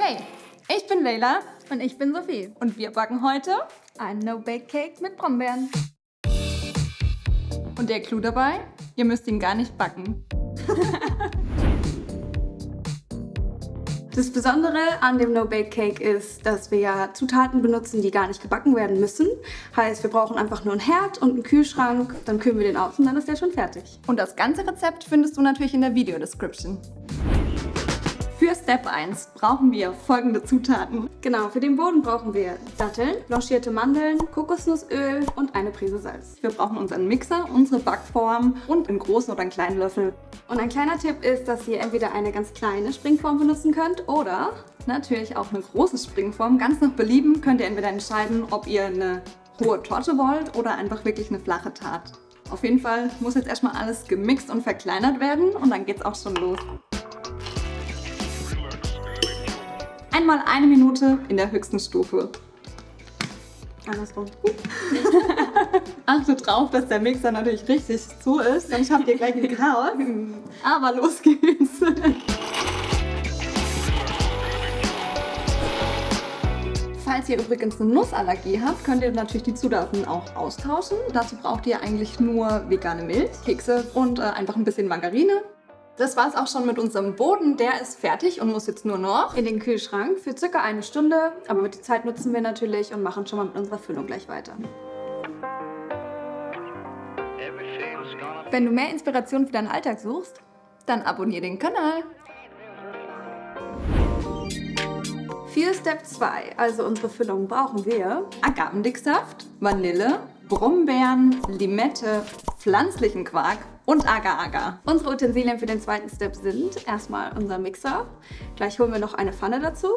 Hey, ich bin Leila Und ich bin Sophie. und wir backen heute. Ein No-Bake-Cake mit Brombeeren. Und der Clou dabei, ihr müsst ihn gar nicht backen. Das Besondere an dem No-Bake-Cake ist, dass wir ja Zutaten benutzen, die gar nicht gebacken werden müssen. Heißt, wir brauchen einfach nur einen Herd und einen Kühlschrank, dann kühlen wir den aus und dann ist der schon fertig. Und das ganze Rezept findest du natürlich in der Video-Description. Für Step 1 brauchen wir folgende Zutaten. Genau, für den Boden brauchen wir Datteln, blanchierte Mandeln, Kokosnussöl und eine Prise Salz. Wir brauchen unseren Mixer, unsere Backform und einen großen oder einen kleinen Löffel. Und ein kleiner Tipp ist, dass ihr entweder eine ganz kleine Springform benutzen könnt oder Natürlich auch eine große Springform. Ganz nach Belieben könnt ihr entweder entscheiden, ob ihr eine hohe Torte wollt oder einfach wirklich eine flache Tart. Auf jeden Fall muss jetzt erstmal alles gemixt und verkleinert werden und dann geht's auch schon los. Einmal 1 Minute in der höchsten Stufe. andersrum. Achtet drauf, dass der Mixer natürlich richtig zu ist, sonst habt ihr gleich ein Chaos. Aber los geht's. Falls ihr übrigens eine Nussallergie habt, könnt ihr natürlich die Zutaten auch austauschen. Dazu braucht ihr eigentlich nur vegane Milch, Kekse und einfach ein bisschen Margarine. Das war's auch schon mit unserem Boden. Der ist fertig und muss jetzt nur noch In den Kühlschrank für circa 1 Stunde, aber die Zeit nutzen wir natürlich und machen schon mal mit unserer Füllung gleich weiter. Wenn du mehr Inspiration für deinen Alltag suchst, Dann abonniert den Kanal. für Step 2, also unsere Füllung, brauchen wir Agavendicksaft, Vanille, Brombeeren, Limette, pflanzlichen Quark und Agar-Agar. unsere Utensilien für den zweiten Step sind erstmal unser Mixer, gleich holen wir noch eine Pfanne dazu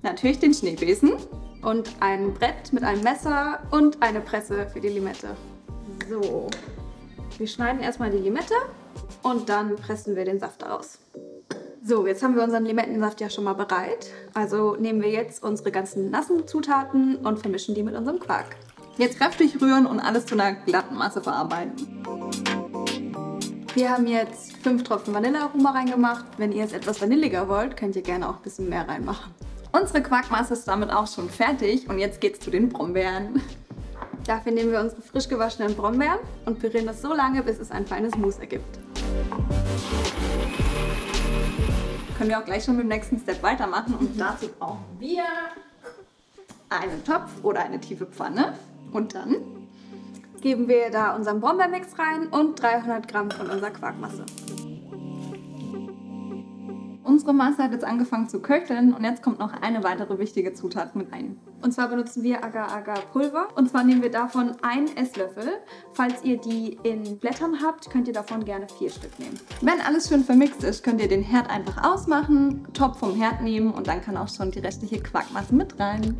Natürlich den Schneebesen. und ein Brett mit einem Messer und eine Presse für die Limette. So, wir schneiden erstmal die Limette und dann pressen wir den Saft daraus. So, jetzt haben wir unseren Limettensaft ja schon mal bereit. Also nehmen wir jetzt unsere ganzen nassen Zutaten und vermischen die mit unserem Quark. Jetzt kräftig rühren und alles zu einer glatten Masse verarbeiten. Wir haben jetzt 5 Tropfen Vanillearoma reingemacht. Wenn ihr es etwas vanilliger wollt, könnt ihr gerne auch ein bisschen mehr reinmachen. Unsere Quarkmasse ist damit auch schon fertig und jetzt geht's zu den Brombeeren. Dafür nehmen wir unsere frisch gewaschenen Brombeeren und pürieren das so lange, bis es ein feines Mousse ergibt. Können wir auch gleich schon mit dem nächsten Step weitermachen und dazu brauchen wir einen Topf oder eine tiefe Pfanne und dann Geben wir da unseren Brombeermix rein und 300 Gramm von unserer Quarkmasse. unsere Masse hat jetzt angefangen zu köcheln und jetzt kommt noch eine weitere wichtige Zutat mit rein. Und zwar benutzen wir Agar-Agar-Pulver. Und zwar nehmen wir davon 1 Esslöffel. Falls ihr die in Blättern habt, könnt ihr davon gerne 4 Stück nehmen. Wenn alles schön vermixt ist, könnt ihr den Herd einfach ausmachen, Topf vom Herd nehmen und dann kann auch schon die restliche Quarkmasse mit rein.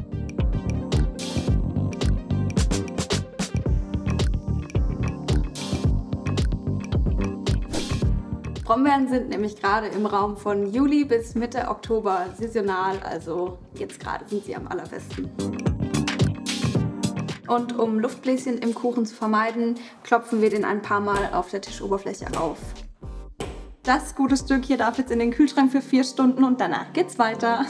Brombeeren sind nämlich gerade im Raum von Juli bis Mitte Oktober saisonal, also jetzt gerade sind sie am allerbesten. Und um Luftbläschen im Kuchen zu vermeiden, klopfen wir den ein paar Mal auf der Tischoberfläche auf. Das gute Stück hier darf jetzt in den Kühlschrank für 4 Stunden und danach geht's weiter.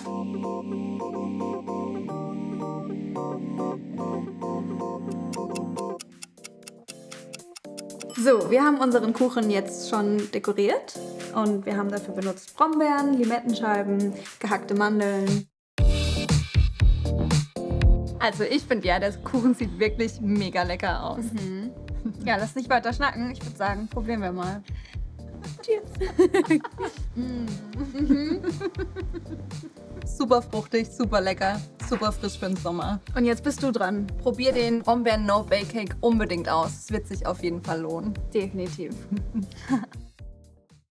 So, wir haben unseren Kuchen jetzt schon dekoriert und wir haben dafür benutzt Brombeeren, Limettenscheiben, gehackte Mandeln. Also ich finde ja, der Kuchen sieht wirklich mega lecker aus. Ja, lass nicht weiter schnacken. Ich würde sagen, probieren wir mal. Cheers. Super fruchtig, super lecker, super frisch für den Sommer. Und jetzt bist du dran. Probier den Brombeeren No Bake Cake unbedingt aus. Es wird sich auf jeden Fall lohnen. Definitiv.